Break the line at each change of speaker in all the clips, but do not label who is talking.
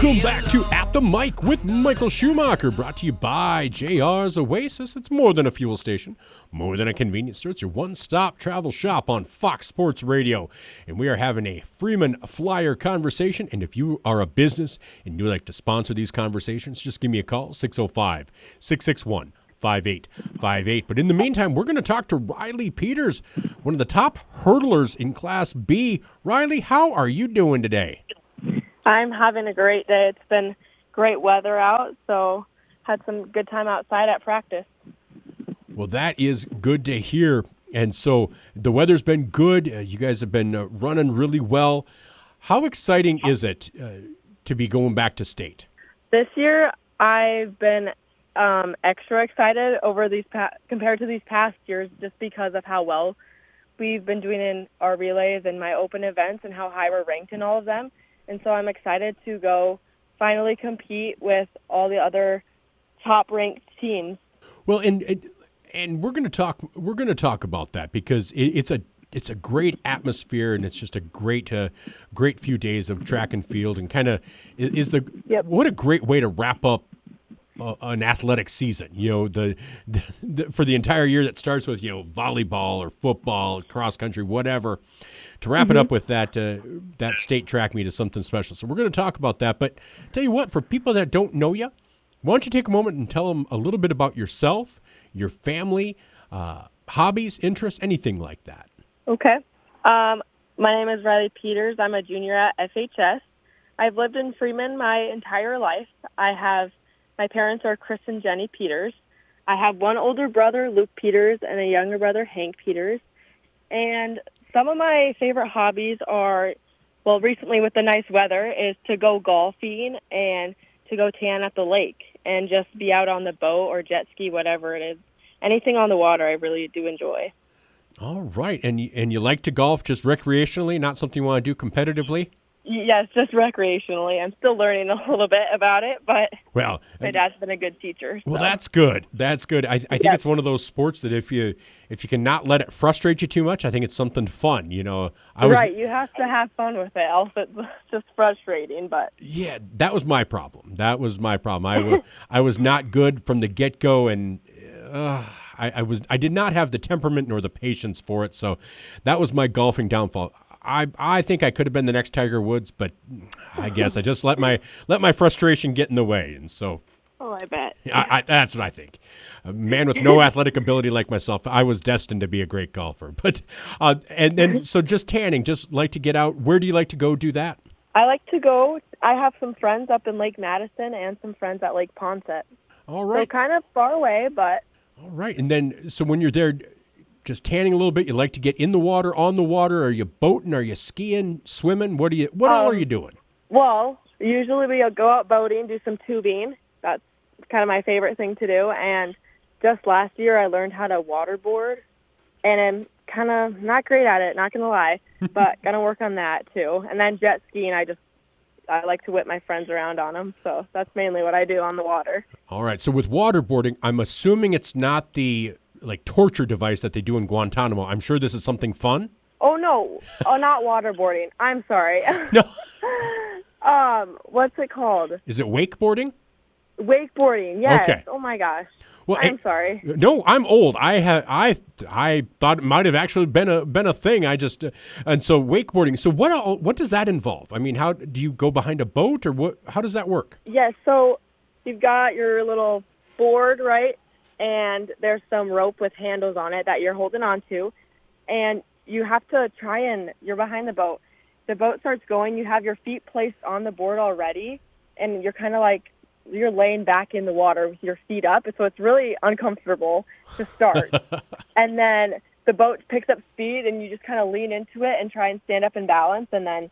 Welcome back to At the Mic with Michael Schumacher, brought to you by JR's Oasis. It's more than a fuel station, more than a convenience store. It's your one-stop travel shop on Fox Sports Radio. And we are having a Freeman Flyer conversation. And if you are a business and you would like to sponsor these conversations, just give me a call, 605-661-5858. But in the meantime, we're going to talk to Rylee Peters, one of the top hurdlers in Class B. Rylee, how are you doing today?
I'm having a great day. It's been great weather out, so had some good time outside at practice.
Well, that is good to hear. And so the weather's been good. You guys have been running really well. How exciting is it to be going back to state?
This year, I've been extra excited over compared to these past years, just because of how well we've been doing in our relays and my open events and how high we're ranked in all of them. And so I'm excited to go finally compete with all the other top-ranked teams.
Well, and we're going to talk about that, because it's a great atmosphere, and it's just a great few days of track and field, and kind of what a great way to wrap up an athletic season. You know, the for the entire year that starts with volleyball or football, cross country, whatever. To wrap it up with that state track meet is something special. So we're going to talk about that. But tell you what, for people that don't know you, why don't you take a moment and tell them a little bit about yourself, your family, hobbies, interests, anything like that.
Okay. My name is Rylee Peters. I'm a junior at FHS. I've lived in Freeman my entire life. My parents are Chris and Jenny Peters. I have one older brother, Luke Peters, and a younger brother, Hank Peters. And some of my favorite hobbies are, well, recently with the nice weather, is to go golfing and to go tan at the lake and just be out on the boat or jet ski, whatever it is. Anything on the water I really do enjoy.
All right. And you like to golf just recreationally, not something you want to do competitively?
Yes, just recreationally. I'm still learning a little bit about it, but my dad's been a good teacher. So.
Well, that's good. That's good. I think it's one of those sports that if you can not let it frustrate you too much, I think it's something fun. You have
to have fun with it, else it's just frustrating. But
yeah, that was my problem. I was not good from the get-go, and I did not have the temperament nor the patience for it. So that was my golfing downfall. I think I could have been the next Tiger Woods, but I guess I just let my frustration get in the way, and so.
Oh, I bet.
That's what I think. A man with no athletic ability like myself, I was destined to be a great golfer. But and then so just tanning, just like to get out. Where do you like to go do that?
I like to go. I have some friends up in Lake Madison and some friends at Lake Ponset.
All right.
So kind of far away, but.
All right, and then so when you're there, just tanning a little bit, you like to get in the water, on the water? Are you boating? Are you skiing, swimming? What all are you doing?
Well, usually we go out boating, do some tubing. That's kind of my favorite thing to do. And just last year I learned how to waterboard, and I'm kind of not great at it, not going to lie, but going to work on that too. And then jet skiing, I like to whip my friends around on them. So that's mainly what I do on the water. All
right. So with waterboarding, I'm assuming it's not the torture device that they do in Guantanamo. I'm sure this is something fun.
Oh, no. Oh, not waterboarding. I'm sorry.
No.
What's it called?
Is it wakeboarding?
Wakeboarding, yes.
Okay.
Oh, my gosh.
Well,
I'm sorry.
No, I'm old. I thought it might have actually been a thing. And so wakeboarding. So what does that involve? I mean, how do you go behind a boat, or what? How does that work?
Yes, so you've got your little board, right? And there's some rope with handles on it that you're holding on to. And you have to you're behind the boat. The boat starts going, you have your feet placed on the board already, and you're kind of you're laying back in the water with your feet up. So it's really uncomfortable to start. And then the boat picks up speed, and you just kind of lean into it and try and stand up and balance. And then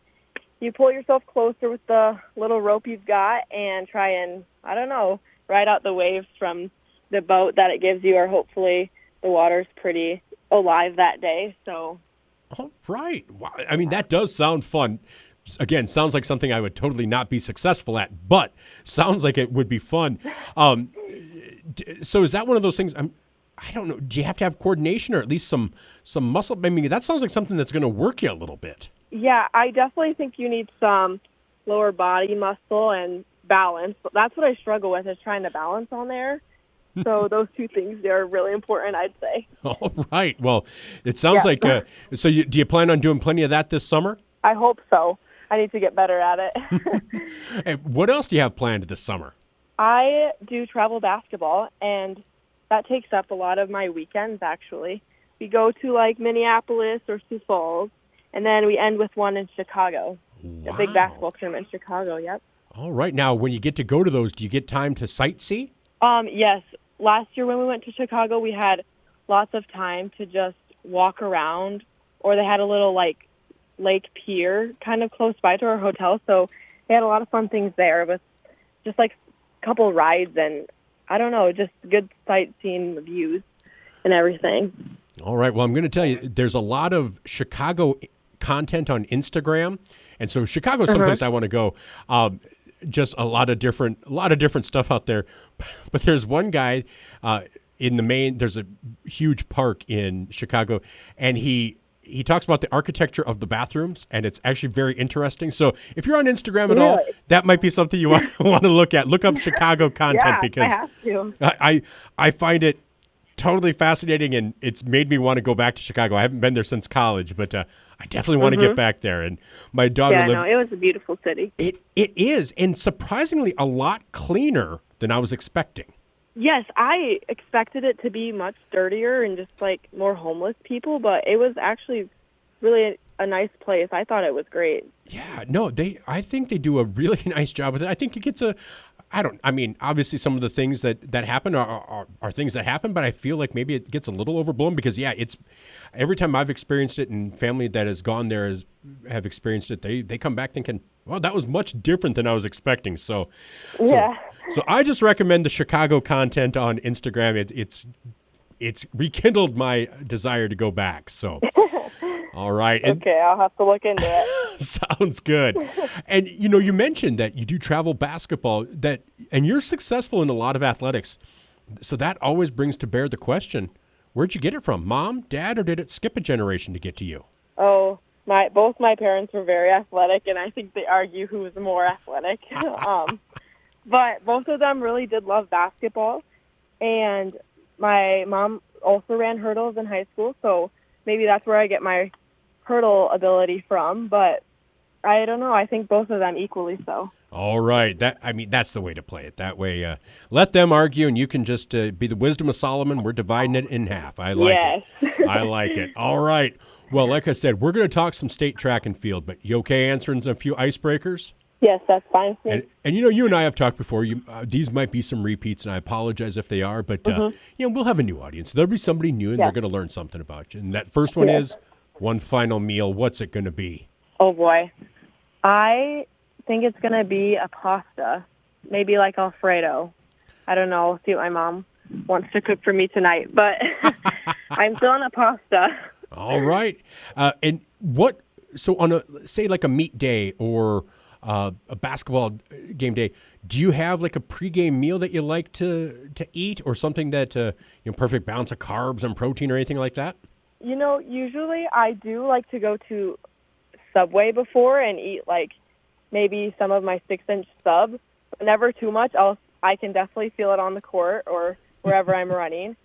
you pull yourself closer with the little rope you've got and try and, ride out the waves from the boat that it gives you, or hopefully the water's pretty alive that day. So.
All right. Wow. I mean, that does sound fun. Again, sounds like something I would totally not be successful at, but sounds like it would be fun. So is that one of those things? I don't know. Do you have to have coordination, or at least some muscle? I mean, that sounds like something that's going to work you a little bit.
Yeah, I definitely think you need some lower body muscle and balance. That's what I struggle with, is trying to balance on there. So those two things are really important, I'd say.
All right. Well, it sounds like, do you plan on doing plenty of that this summer?
I hope so. I need to get better at it.
Hey, what else do you have planned this summer?
I do travel basketball, and that takes up a lot of my weekends, actually. We go to, like, Minneapolis or Sioux Falls, and then we end with one in Chicago.
Wow.
A big basketball tournament in Chicago, yep.
All right. Now, when you get to go to those, do you get time to sightsee?
Yes. Last year when we went to Chicago, we had lots of time to just walk around, or they had a little, like, lake pier kind of close by to our hotel, so they had a lot of fun things there with just, like, a couple rides and, I don't know, just good sightseeing views and everything.
All right. Well, I'm going to tell you, there's a lot of Chicago content on Instagram, and so Chicago is someplace I want to go. Just a lot of different stuff out there. But there's one guy in the main. There's a huge park in Chicago, and he talks about the architecture of the bathrooms, and it's actually very interesting. So if you're on Instagram at all, that might be something you want to look at. Look up Chicago content because
I have to.
I find it totally fascinating, and it's made me want to go back to Chicago. I haven't been there since college, but I definitely want to get back there. And my daughter
it was a beautiful city.
It is, and surprisingly a lot cleaner than I was expecting.
Yes, I expected it to be much dirtier and just like more homeless people, but it was actually really a nice place. I thought it was great.
Yeah, no, I think they do a really nice job with it. I think it gets obviously some of the things that happen are things that happen, but I feel like maybe it gets a little overblown because, it's every time I've experienced it and family that has gone there have experienced it, they come back thinking, well, that was much different than I was expecting. So I just recommend the Chicago content on Instagram. It's rekindled my desire to go back. So. All right.
Okay, I'll have to look into it.
Sounds good. And, you mentioned that you do travel basketball, and you're successful in a lot of athletics. So that always brings to bear the question, where'd you get it from? Mom, dad, or did it skip a generation to get to you?
Oh, both my parents were very athletic, and I think they argue who was more athletic. But both of them really did love basketball. And my mom also ran hurdles in high school, so maybe that's where I get my hurdle ability from, but I don't know. I think both of them equally so.
All right. That's the way to play it. That way, let them argue, and you can just be the wisdom of Solomon. We're dividing it in half. I like it. I like it. All right. Well, like I said, we're going to talk some state track and field, but you okay answering a few icebreakers?
Yes, that's fine.
And you and I have talked before. These might be some repeats, and I apologize if they are, but we'll have a new audience. There'll be somebody new, and they're going to learn something about you. And that first one is one final meal. What's it going to be?
Oh, boy. I think it's going to be a pasta, maybe like Alfredo. I don't know. I'll see what my mom wants to cook for me tonight, but I'm feeling a pasta.
All right. And so on say like a meet day or a basketball game day, do you have like a pregame meal that you like to eat, or something that, perfect balance of carbs and protein or anything like that?
Usually I do like to go to Subway before and eat like maybe some of my 6-inch sub, but never too much, else I can definitely feel it on the court or wherever I'm running.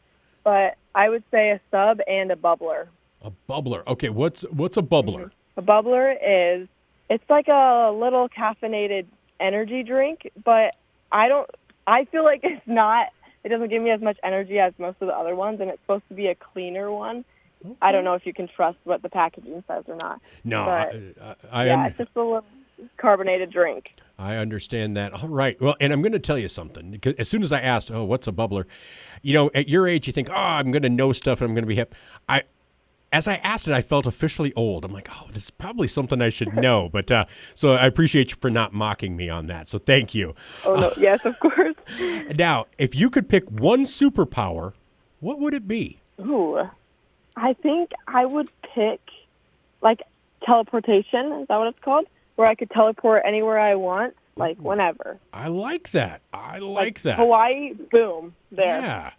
But I would say a sub and a bubbler.
A bubbler. Okay, what's a bubbler?
A bubbler it's like a little caffeinated energy drink, but I feel like it doesn't give me as much energy as most of the other ones, and it's supposed to be a cleaner one. Okay. I don't know if you can trust what the packaging says or not.
No,
it's just a little carbonated drink.
I understand that. All right. Well, and I'm going to tell you something. Because as soon as I asked, what's a bubbler? At your age, you think, I'm going to know stuff and I'm going to be hip. As I asked it, I felt officially old. I'm like, this is probably something I should know. But so I appreciate you for not mocking me on that. So thank you.
Oh, no. Yes, of course.
Now, if you could pick one superpower, what would it be?
Ooh, I think I would pick like teleportation. Is that what it's called? Where I could teleport anywhere I want, like whenever.
I like that. I like that.
Hawaii, boom, there.
Yeah.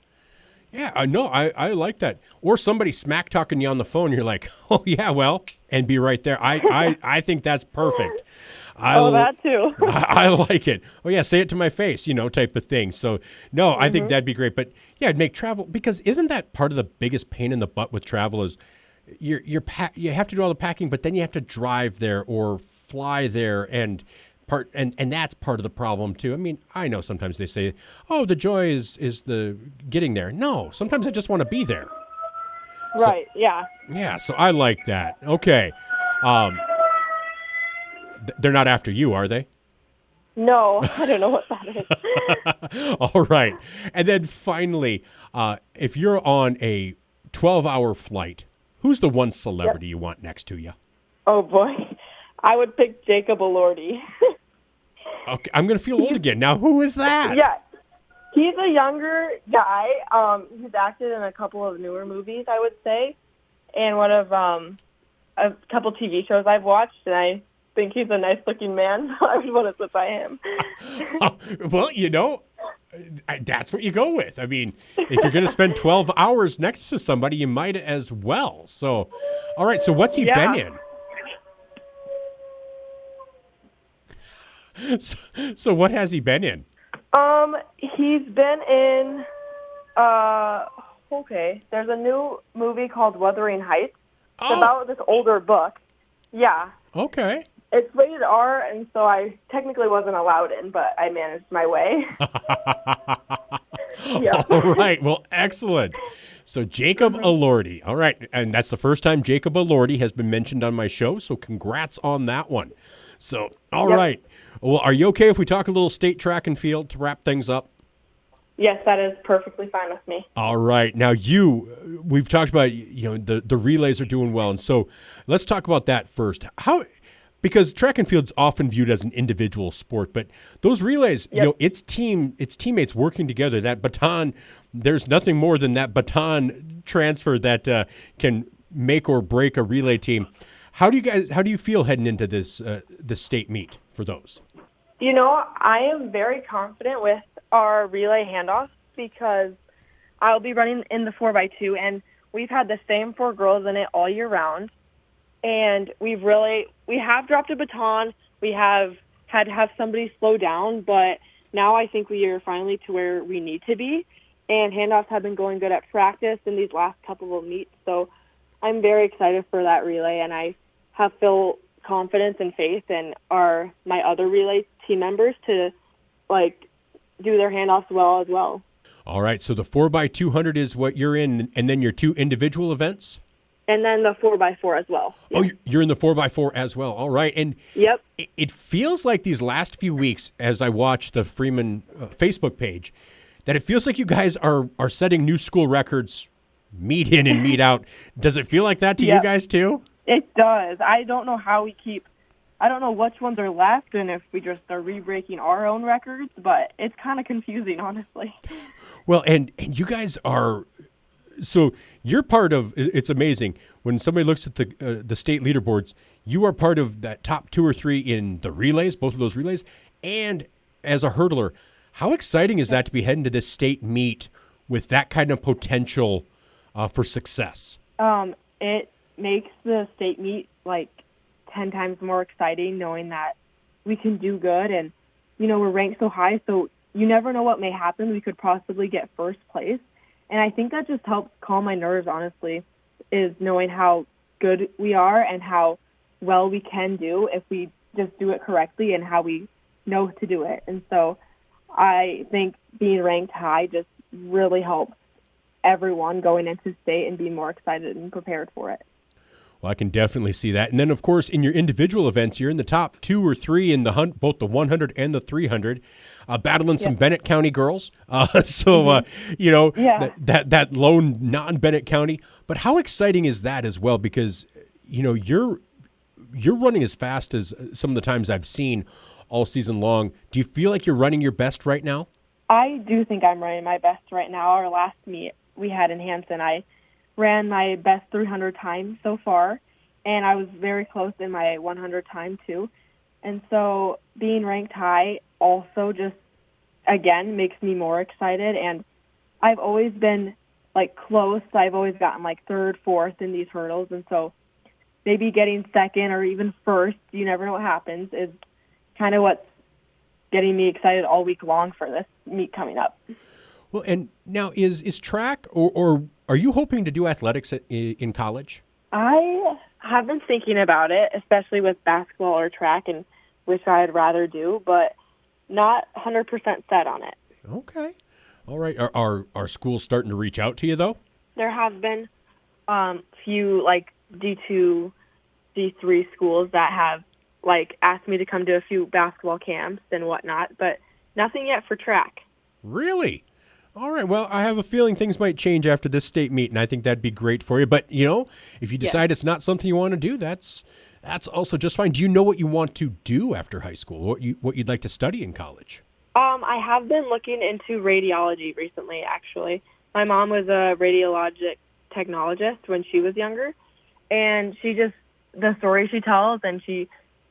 Yeah, no, I like that. Or somebody smack talking you on the phone, you're like, oh, yeah, well, and be right there. I think that's perfect.
Oh, that too.
I like it. Oh yeah, say it to my face, type of thing. So no, I think that'd be great. But yeah, it'd make travel, because isn't that part of the biggest pain in the butt with travel is you have to do all the packing, but then you have to drive there or fly there, and that's part of the problem too. I mean, I know sometimes they say, "Oh, the joy is the getting there." No, sometimes I just want to be there.
Right. Yeah.
Yeah, so I like that. Okay. They're not after you, are they?
No, I don't know what that is.
All right. And then finally, if you're on a 12-hour flight, who's the one celebrity you want next to you?
Oh, boy. I would pick Jacob Elordi.
Okay, I'm going to feel old again. Now, who is that?
Yeah. He's a younger guy. He's acted in a couple of newer movies, I would say, and one of a couple TV shows I've watched, and I think he's a nice-looking man, so I would want to sit by him.
Well, that's what you go with. I mean, if you're going to spend 12 hours next to somebody, you might as well. So, all right, so what's he been in? So what has he been in?
He's been in, there's a new movie called Wuthering Heights. It's about this older book. Yeah.
Okay.
It's rated R, and so I technically wasn't allowed in, but I managed my way. Yeah.
All right. Well, excellent. So Jacob Elordi. All right. And that's the first time Jacob Elordi has been mentioned on my show, so congrats on that one. So, all right. Well, are you okay if we talk a little state track and field to wrap things up?
Yes, that is perfectly fine with me.
All right. Now, we've talked about, the relays are doing well. And so let's talk about that first. Because track and field's often viewed as an individual sport, but those relays, it's teammates working together. That baton, there's nothing more than that baton transfer that can make or break a relay team. How do you feel heading into this state meet for those?
I am very confident with our relay handoffs because I'll be running in the 4x2, and we've had the same 4 girls in it all year round. And we have dropped a baton. We have had to have somebody slow down, but now I think we are finally to where we need to be. And handoffs have been going good at practice in these last couple of meets. So I'm very excited for that relay, and I have full confidence and faith in my other relay team members to do their handoffs well as well.
All right. So the 4x200 is what you're in, and then your 2 individual events?
And then the 4x4 as well.
Yep. Oh, you're in the 4x4 as well. All right. And
yep.
It feels like these last few weeks, as I watch the Freeman Facebook page, that it feels like you guys are setting new school records, meet in and meet out. Does it feel like that to you guys too?
It does. I don't know how I don't know which ones are left and if we just are re-breaking our own records, but it's kind of confusing, honestly.
Well, and you guys are... So you're part of, it's amazing, when somebody looks at the state leaderboards, you are part of that top 2 or 3 in the relays, both of those relays, and as a hurdler. How exciting is that to be heading to this state meet with that kind of potential for success?
It makes the state meet 10 times more exciting knowing that we can do good and, we're ranked so high, so you never know what may happen. We could possibly get first place. And I think that just helps calm my nerves, honestly, is knowing how good we are and how well we can do if we just do it correctly and how we know to do it. And so I think being ranked high just really helps everyone going into state and being more excited and prepared for it.
Well, I can definitely see that. And then, of course, in your individual events, you're in the top 2 or 3 in both the 100 and the 300, battling some Bennett County girls. That lone non-Bennett County. But how exciting is that as well? Because, you're running as fast as some of the times I've seen all season long. Do you feel like you're running your best right now?
I do think I'm running my best right now. Our last meet we had in Hanson, I ran my best 300 time so far, and I was very close in my 100 time too. And so being ranked high also just, again, makes me more excited. And I've always been close. I've always gotten 3rd, 4th in these hurdles. And so maybe getting 2nd or even 1st, you never know what happens, is kind of what's getting me excited all week long for this meet coming up.
Well, and now is track or are you hoping to do athletics in college?
I have been thinking about it, especially with basketball or track, and which I'd rather do, but not 100% set on it.
Okay. All right. Are schools starting to reach out to you, though?
There have been few, like, D2, D3 schools that have, like, asked me to come to a few basketball camps and whatnot, but nothing yet for track.
Really? All right. Well, I have a feeling things might change after this state meet, and I think that'd be great for you. But, if you decide it's not something you want to do, that's also just fine. Do you know what you want to do after high school, what you'd like to study in college?
I have been looking into radiology recently, actually. My mom was a radiologic technologist when she was younger, and the story she tells, and she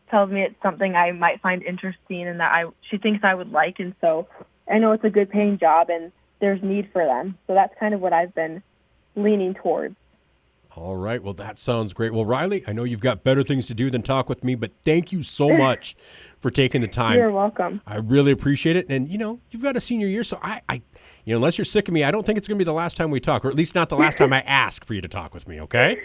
tells me it's something I might find interesting and that she thinks I would like, and so I know it's a good paying job and there's need for them. So that's kind of what I've been leaning towards.
All right. Well, that sounds great. Well, Rylee, I know you've got better things to do than talk with me, but thank you so much for taking the time.
You're welcome.
I really appreciate it. And, you've got a senior year, so I unless you're sick of me, I don't think it's going to be the last time we talk, or at least not the last time I ask for you to talk with me, okay?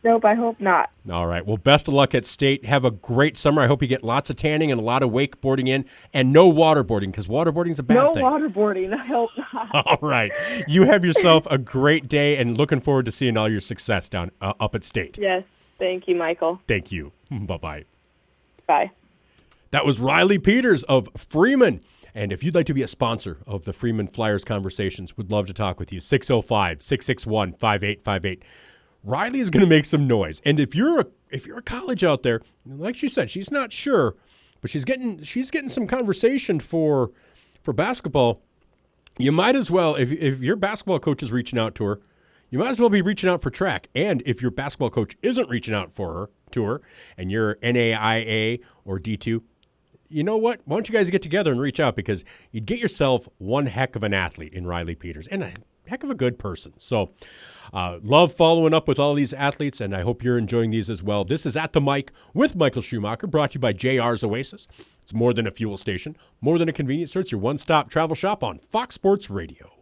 Nope, I hope not.
All right. Well, best of luck at state. Have a great summer. I hope you get lots of tanning and a lot of wakeboarding in, and no waterboarding, because waterboarding is a bad thing.
No waterboarding. I hope not.
All right. You have yourself a great day, and looking forward to seeing all your success down up at state.
Yes. Thank you, Michael.
Thank you. Bye-bye.
Bye.
That was Rylee Peters of Freeman. And if you'd like to be a sponsor of the Freeman Flyers Conversations, we'd love to talk with you. 605-661-5858. Rylee is going to make some noise. And if you're a college out there, like she said, she's not sure, but she's getting some conversation for basketball. You might as well, if your basketball coach is reaching out to her, you might as well be reaching out for track. And if your basketball coach isn't reaching out to her, and you're NAIA or D2, you know what? Why don't you guys get together and reach out, because you'd get yourself one heck of an athlete in Rylee Peters and a heck of a good person. So love following up with all these athletes, and I hope you're enjoying these as well. This is At the Mic with Michael Schumacher, brought to you by JR's Oasis. It's more than a fuel station, more than a convenience store. It's your one-stop travel shop on Fox Sports Radio.